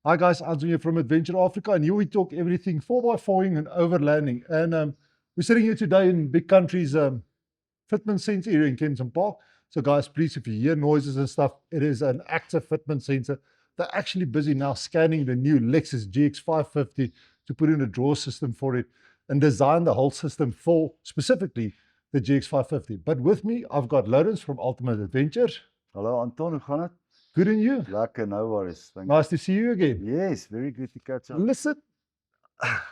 Hi guys, Anton here from Adventure Africa, and here we talk everything 4x4ing and overlanding. And we're sitting here today in Big Country's fitment center here in Kempton Park. So guys, please, if you hear noises and stuff, it is an active fitment center. They're actually busy now scanning the new Lexus GX550 to put in a draw system for it and design the whole system for specifically the GX550. But with me, I've got Lawrence from Ultimate Adventure. Hallo Anton, hoe gaan het? Good in you. Lekker, no worries. Thank Nice to see you again. you. Yes, very good to catch up. Listen,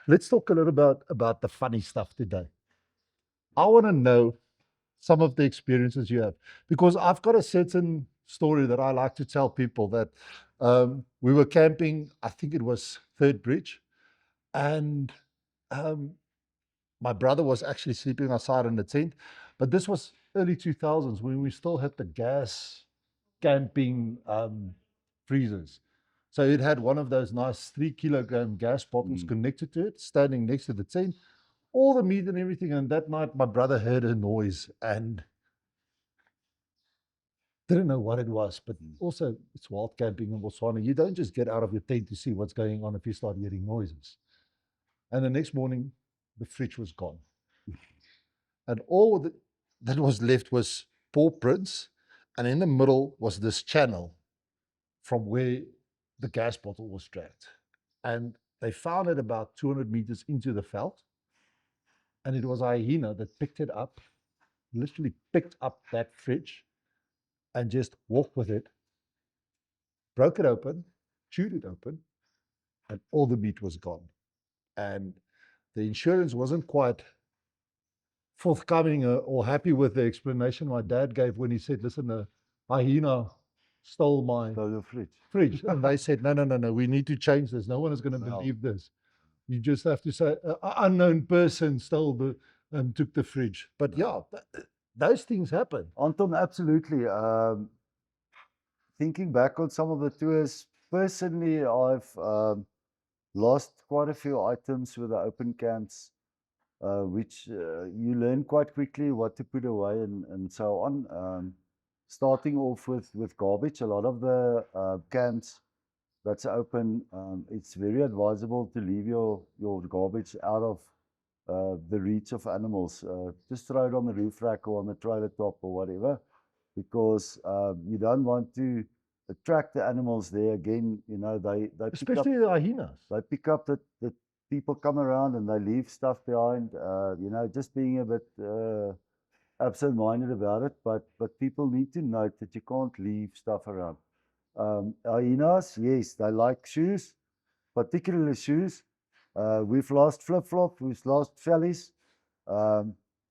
let's talk a little about the funny stuff today. I want to know some of the experiences you have, because I've got a certain story that I like to tell people that we were camping, I think it was Third Bridge, and my brother was actually sleeping outside in the tent, but this was early 2000s when we still had the gas camping freezers. So it had one of those nice 3 kilogram gas bottles connected to it, standing next to the tent, all the meat and everything. And that night, my brother heard a noise and didn't know what it was. But also, it's wild camping in Botswana. You don't just get out of your tent to see what's going on if you start hearing noises. And the next morning, the fridge was gone. And all that was left was paw prints. And in the middle was this channel from where the gas bottle was dragged. And they found it about 200 meters into the veld. And it was a hyena that picked it up, literally picked up that fridge and just walked with it, broke it open, chewed it open, and all the meat was gone. And the insurance wasn't quite forthcoming or happy with the explanation my dad gave when he said, listen, a hyena stole my Stole your fridge. And they said, no, we need to change this. No one is going to believe this. You just have to say, an unknown person stole took the fridge. But yeah, those things happen. Anton, absolutely. Thinking back on some of the tours, personally, I've lost quite a few items with the open camps, which you learn quite quickly what to put away and so on. Starting off with garbage, a lot of the camps that's open, it's very advisable to leave your garbage out of the reach of animals. Just throw it on the roof rack or on the trailer top or whatever, because you don't want to attract the animals there again. You know, they especially the hyenas. They pick up that people come around and they leave stuff behind. You know, just being a bit absent-minded about it, but people need to note that you can't leave stuff around. Hyenas, yes, they like shoes, particularly shoes. We've lost flip-flop, we've lost fellies.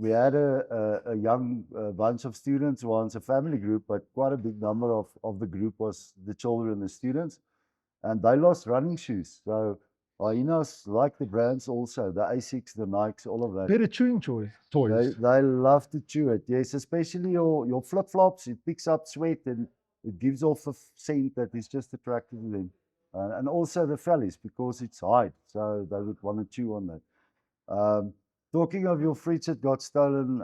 We had a young bunch of students once, a family group, but quite a big number of the group was the children and the students, and they lost running shoes. So hyenas like the brands also, the Asics, the Nikes, all of that. Better chewing toys. They love to chew it, yes, especially your flip-flops. It picks up sweat and it gives off a scent that is just attractive to them. And also the fellies, because it's hide, so they would want to chew on that. Talking of your fridge that got stolen,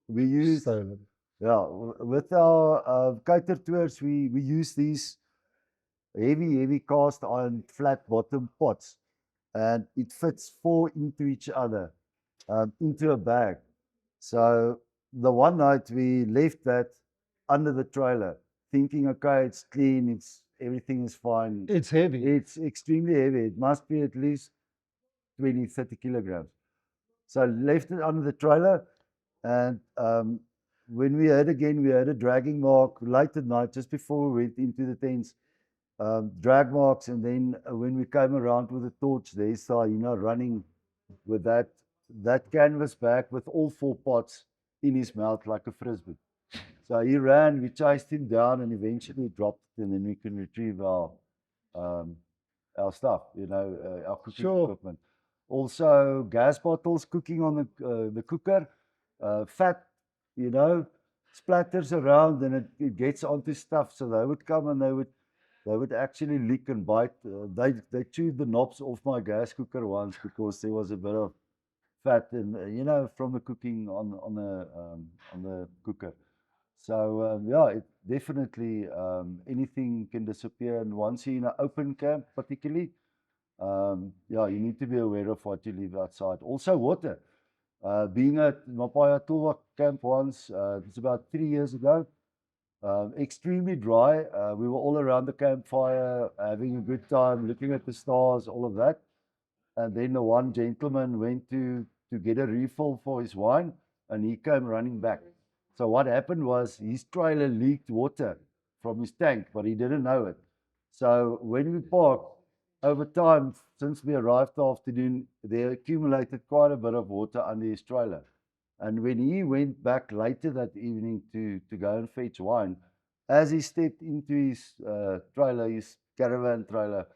we use with our cater tours, we use these heavy cast iron flat bottom pots, and it fits 4 into each other, into a bag. So the one night we left that under the trailer, thinking, okay, it's clean, everything is fine. It's heavy. It's extremely heavy. It must be at least 20, 30 kilograms. So I left it under the trailer, and when we heard again, we heard a dragging mark late at night, just before we went into the tents. Drag marks, and then when we came around with a torch, there's hyena running with that canvas bag with all 4 pots in his mouth like a frisbee. So he ran, we chased him down, and eventually dropped it, and then we can retrieve our stuff, you know, our cooking equipment. Also, gas bottles, cooking on the cooker, fat, you know, splatters around, and it gets onto stuff. So they would come and they would actually lick and bite. They chewed the knobs off my gas cooker once because there was a bit of fat, and you know, from the cooking on the cooker. So yeah, it definitely anything can disappear. And once you're in an open camp, particularly, yeah, you need to be aware of what you leave outside. Also, water. Being at Mapaya Tulwak camp once, it's about 3 years ago. Extremely dry. We were all around the campfire, having a good time, looking at the stars, all of that. And then the one gentleman went to get a refill for his wine, and he came running back. So what happened was his trailer leaked water from his tank, but he didn't know it. So when we parked, over time, since we arrived afternoon, there accumulated quite a bit of water under his trailer. And when he went back later that evening to go and fetch wine, as he stepped into his trailer, his caravan trailer,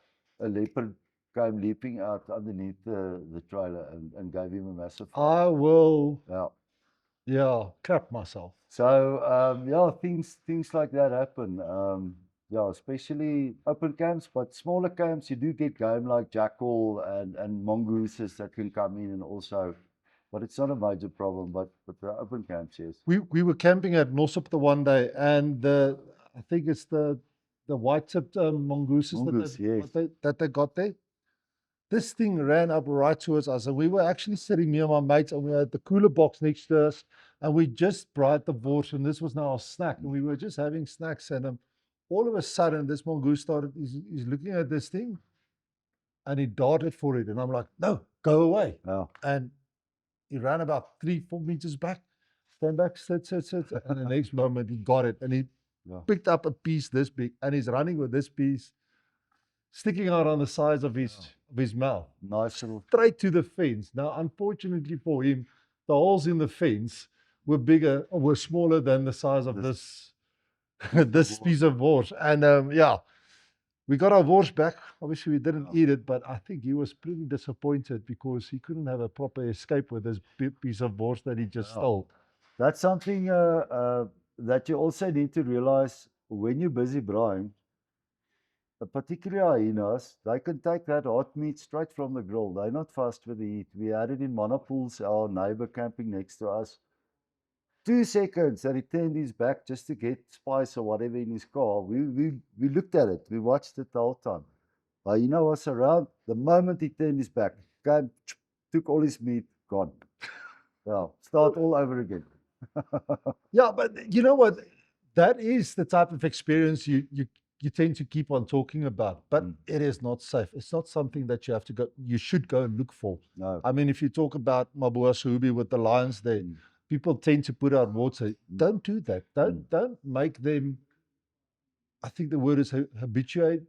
a leopard came leaping out underneath the trailer and gave him a massive fright. I will, Yeah. crap myself. So yeah, things like that happen. Yeah, especially open camps, but smaller camps, you do get game like jackal and mongooses that can come in and also, but it's not a major problem. But the open camps, yes. We were camping at Nosop the one day, and I think it's the white-tipped mongooses Mongoose, yes. that they got there. This thing ran up right towards us, and we were actually sitting, me and my mates, and we had the cooler box next to us, and we just brought the board, and this was now our snack, and we were just having snacks, and all of a sudden, this mongoose started, he's looking at this thing, and he darted for it, and I'm like, no, go away. Yeah. And he ran about 3-4 meters back, stand back, sit, and the next moment he got it, and he picked up a piece this big, and he's running with this piece sticking out on the sides of his mouth. Nice little. Straight to the fence. Now, unfortunately for him, the holes in the fence were smaller than the size of this this piece of wors. And yeah, we got our wors back. Obviously, we didn't eat it, but I think he was pretty disappointed because he couldn't have a proper escape with this piece of wors that he just stole. That's something that you also need to realize when you're busy braaiing. Particularly hyenas, they can take that hot meat straight from the grill. They're not fast with the heat. We had it in Monopools, our neighbor camping next to us. 2 seconds that he turned his back just to get spice or whatever in his car. We looked at it. We watched it the whole time. Hyena was around. The moment he turned his back, came, took all his meat, gone. Yeah, start all over again. Yeah, but you know what? That is the type of experience you tend to keep on talking about, but it is not safe. It's not something that you should go and look for. No. I mean, if you talk about Mabuha Subi with the lions there, people tend to put out water. Don't do that. Don't make them, I think the word is habituate.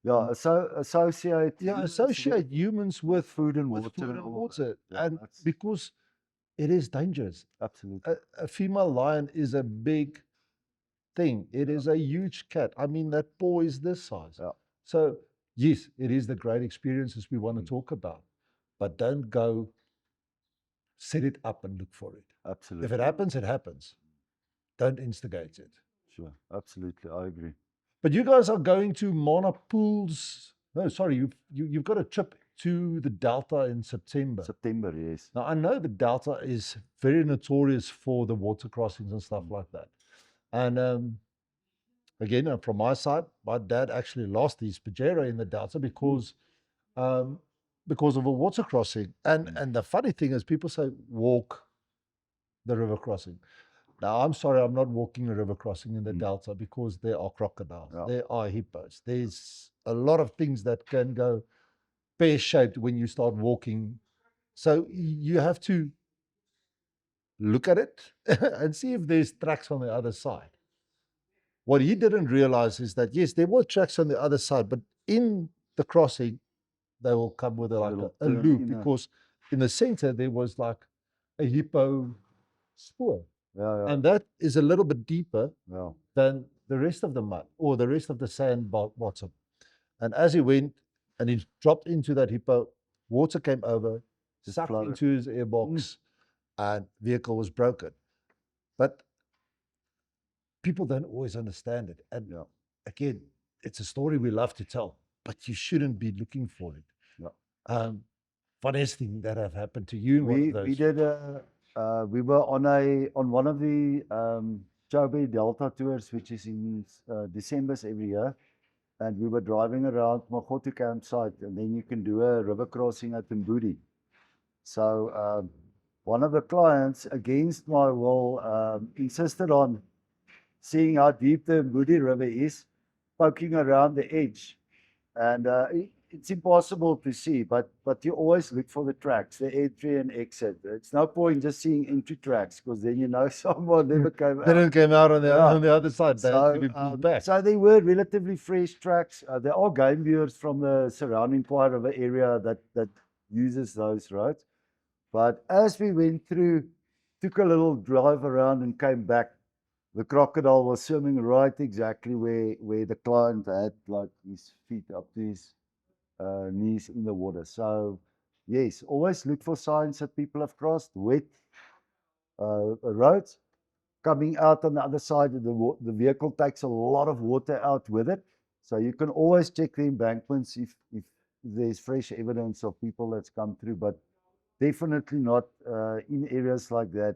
Yeah, associate. Yeah, associate humans with food and with water. food and water. Yeah, and because it is dangerous. Absolutely. A female lion is a big thing. It is a huge cat. I mean, that paw is this size. Yeah. So yes, it is the great experiences we want to talk about, but don't go set it up and look for it. Absolutely. If it happens, it happens. Don't instigate it. Sure, absolutely, I agree. But you guys are going to Monopools. No, sorry, you've got a trip to the Delta in September. September, yes. Now I know the Delta is very notorious for the water crossings and stuff like that. And again, from my side, my dad actually lost his Pajero in the Delta because of a water crossing. And the funny thing is, people say walk the river crossing. Now, I'm sorry, I'm not walking a river crossing in the Delta because there are crocodiles, there are hippos. There's a lot of things that can go pear-shaped when you start walking. So you have to look at it and see if there's tracks on the other side. What he didn't realize is that, yes, there were tracks on the other side, but in the crossing, they will come with a loop because in the center, there was like a hippo spoor. Yeah. And that is a little bit deeper Yeah. than the rest of the mud or the rest of the sand bottom. And as he went and he dropped into that hippo, water came over, sucked into his airbox, and vehicle was broken. But people don't always understand it. And again, it's a story we love to tell, but you shouldn't be looking for it. Yeah. Funniest thing that have happened to you? We did we were on one of the Chobe Delta tours, which is in December's every year, and we were driving around Magotu campsite, and then you can do a river crossing at Mbudi. So one of the clients, against my will, insisted on seeing how deep the Mbudi River is, poking around the edge. And it's impossible to see, but you always look for the tracks, the entry and exit. It's no point just seeing entry tracks, because then you know someone never came out. Didn't came out on the, Yeah. on the other side. They had to be pulled back. So they were relatively fresh tracks. There are game viewers from the surrounding part of the area that uses those roads. But as we went through, took a little drive around and came back, the crocodile was swimming right exactly where the client had like his feet up to his knees in the water. So yes, always look for signs that people have crossed wet roads. Coming out on the other side, the vehicle takes a lot of water out with it. So you can always check the embankments if there's fresh evidence of people that's come through, but definitely not in areas like that.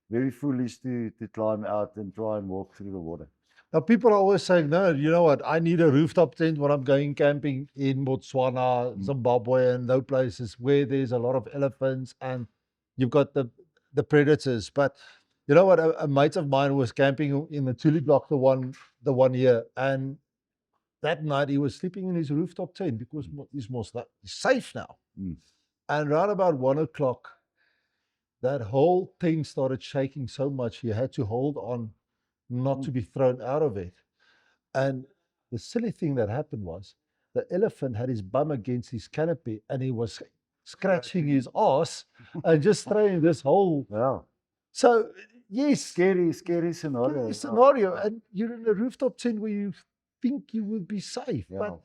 Very foolish to climb out and try and walk through the water. Now, people are always saying, no, you know what? I need a rooftop tent when I'm going camping in Botswana, Zimbabwe, and those places where there's a lot of elephants and you've got the predators. But you know what? A mate of mine was camping in the Tuli block the one year, and that night he was sleeping in his rooftop tent because he's safe now. And around about 1 o'clock, that whole tent started shaking so much he had to hold on not to be thrown out of it. And the silly thing that happened was the elephant had his bum against his canopy and he was scratching his ass and just throwing this whole. Yeah. So, yes. Scary scenario. Scary scenario. And you're in a rooftop tent where you think you would be safe. Yeah. But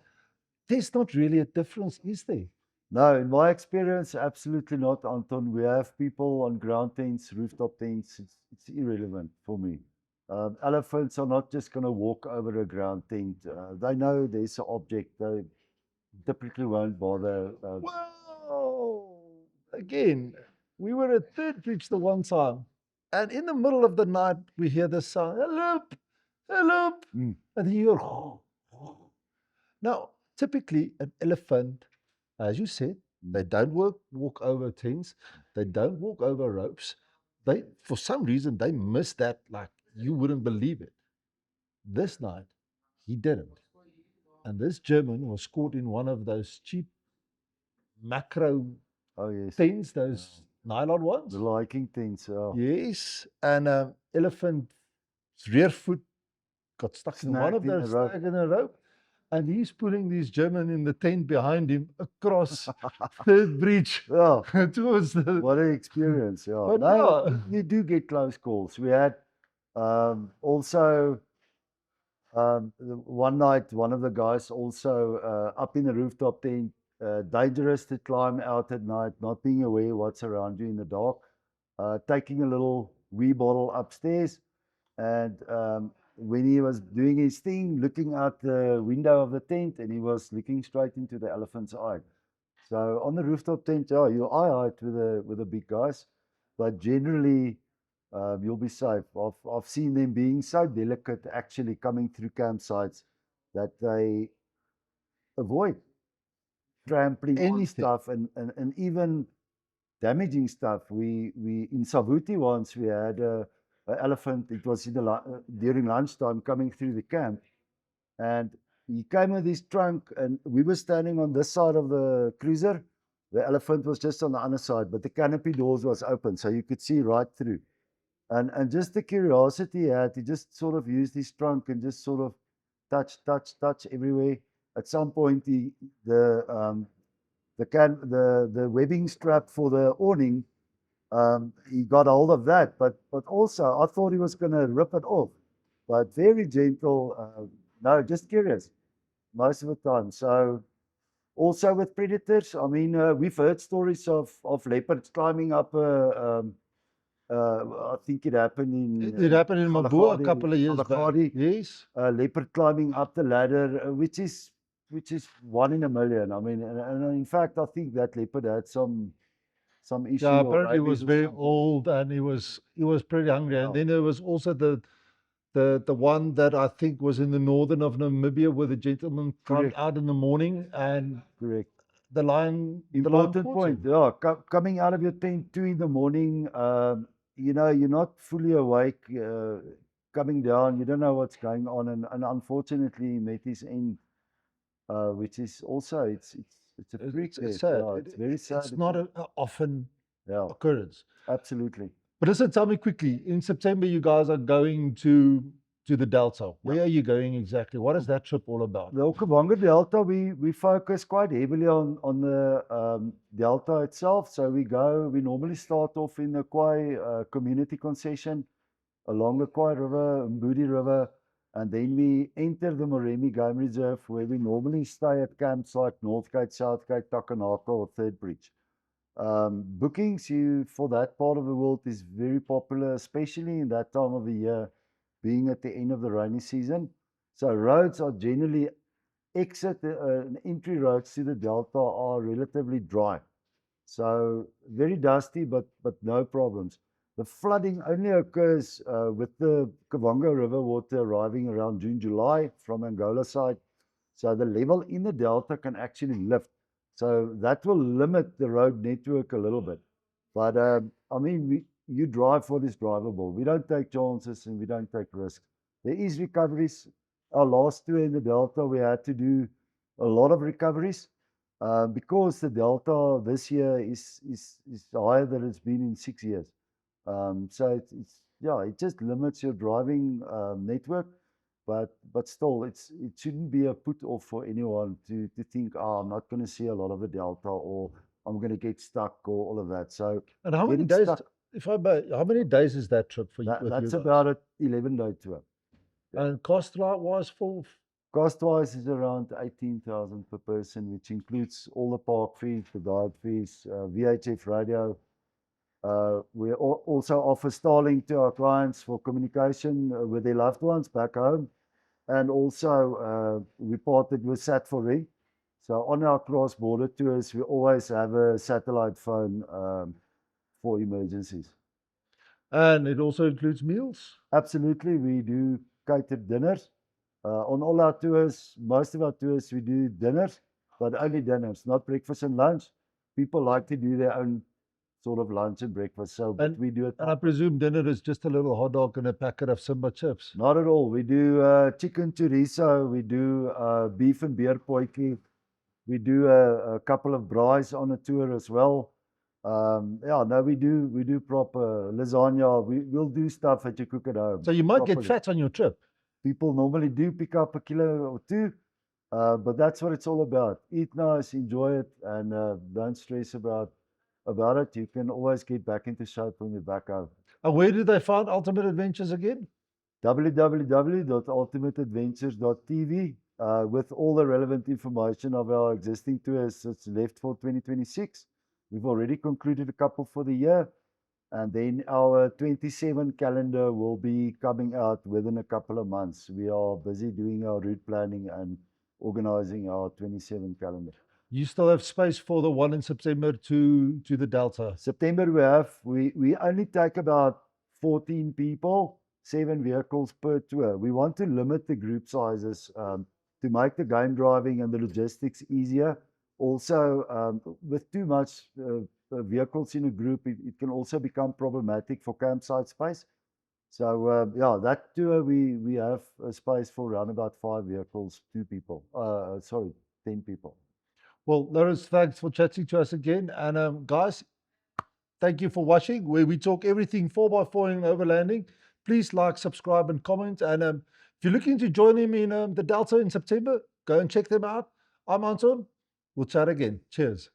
there's not really a difference, is there? No, in my experience, absolutely not, Anton. We have people on ground tents, rooftop tents. It's irrelevant for me. Elephants are not just going to walk over a ground tent. They know there's an object. They typically won't bother. Well, again, we were at Third Bridge the one time, and in the middle of the night, we hear this sound, hello, hello, and then you hear, now, typically, an elephant, as you said, they don't walk over tents, they don't walk over ropes. They, for some reason, they miss that like you wouldn't believe it. This night, he didn't. And this German was caught in one of those cheap macro tents, those nylon ones. The liking tents, Yes. And elephant's rear foot got stuck in one of those snags in a rope. And he's pulling this German in the tent behind him across Third Bridge. Yeah. Towards the... What an experience, yeah. But no, you do get close calls. We had also one night, one of the guys also up in the rooftop tent, dangerous to climb out at night, not being aware what's around you in the dark, taking a little wee bottle upstairs, and when he was doing his thing, looking out the window of the tent, and he was looking straight into the elephant's eye. So on the rooftop tent, yeah, your eye height with the big guys, but generally you'll be safe. I've seen them being so delicate, actually coming through campsites, that they avoid trampling on stuff and even damaging stuff. We in Savuti once we had an elephant. It was in during lunchtime coming through the camp, and he came with his trunk, and we were standing on this side of the cruiser. The elephant was just on the other side, but the canopy doors was open, so you could see right through. And just the curiosity he had, he just sort of used his trunk and just sort of touch everywhere. At some point, the webbing strap for the awning, he got a hold of that, but also I thought he was going to rip it off, but very gentle. No, just curious most of the time. So also with predators, I mean, we've heard stories of leopards climbing up I think it happened in Maboa a couple of years back. Yes, leopard climbing up the ladder, which is 1 in a million. I mean, and in fact, I think that leopard had some some issue. Yeah, or apparently he rabies was or very something. old and he was pretty hungry. And Yeah. then there was also the one that I think was in the northern of Namibia where the gentleman climbed Correct. out in the morning and Correct. the lion Important caught point. him. Yeah, coming out of your tent 2 in the morning, you're not fully awake. Coming down, you don't know what's going on, and unfortunately, he met his end, which is also it's a freak It's death. sad. Yeah, it's very sad. It's not a often Yeah, occurrence. absolutely. But listen, tell me quickly. In September, you guys are going to the Delta. Where are you going exactly? What is that trip all about? The Okavango Delta, we focus quite heavily on the Delta itself. So we normally start off in the Kwai community concession along the Kwai River, Mbudi River, and then we enter the Moremi Game Reserve, where we normally stay at camps like Northgate, Southgate, Takanaka, or Third Bridge. Bookings for that part of the world is very popular, especially in that time of the year, being at the end of the rainy season. So roads are generally and entry roads to the Delta are relatively dry. So very dusty, but no problems. The flooding only occurs with the Kavango River water arriving around June, July from Angola side. So the level in the Delta can actually lift. So that will limit the road network a little bit. But I mean, you drive what is drivable. We don't take chances and we don't take risks. There is recoveries. Our last tour in the Delta, we had to do a lot of recoveries. Because the Delta this year is higher than it's been in 6 years. So it just limits your driving network, but still it shouldn't be a put off for anyone to think, I'm not going to see a lot of the Delta, or I'm going to get stuck, or all of that. So And how many getting days, stuck, how many days is that trip for you? With that's you guys? about an 11-day tour. And cost wise for Cost-wise is around 18,000 per person, which includes all the park fees, the guide fees, VHF radio. We also offer Starlink to our clients for communication with their loved ones back home. And also, we partnered with Sat4Ring. So on our cross-border tours, we always have a satellite phone for emergencies. and it also includes meals. Absolutely, we do catered dinners. On all our tours, most of our tours, we do dinners, but only dinners, not breakfast and lunch. People like to do their own sort of lunch and breakfast, so And we do it. And I presume dinner is just a little hot dog and a packet of Simba chips. Not at all. We do chicken chorizo, we do beef and beer potjie, we do a couple of braais on a tour as well. We do proper lasagna. We'll do stuff that you cook at home. So you might properly. get fat on your trip. People normally do pick up a kilo or two, but that's what it's all about. Eat nice, enjoy it, and don't stress about it. You can always get back into shape when you're back home. And where do they find Ultimate Adventures again? www.ultimateadventures.tv with all the relevant information of our existing tours that's left for 2026. We've already concluded a couple for the year, and then our 27 calendar will be coming out within a couple of months. We are busy doing our route planning and organizing our 27 calendar. You still have space for the one in September to the Delta. September we only take about 14 people, 7 vehicles per tour. We want to limit the group sizes to make the game driving and the logistics easier. Also, with too much vehicles in a group, it can also become problematic for campsite space. So that tour we have a space for around about 5 vehicles, 10 people. Well, Lawrence, thanks for chatting to us again. And guys, thank you for watching, where we talk everything 4x4 in overlanding. Please like, subscribe, and comment. And if you're looking to join him in the Delta in September, go and check them out. I'm Anton. We'll chat again. Cheers.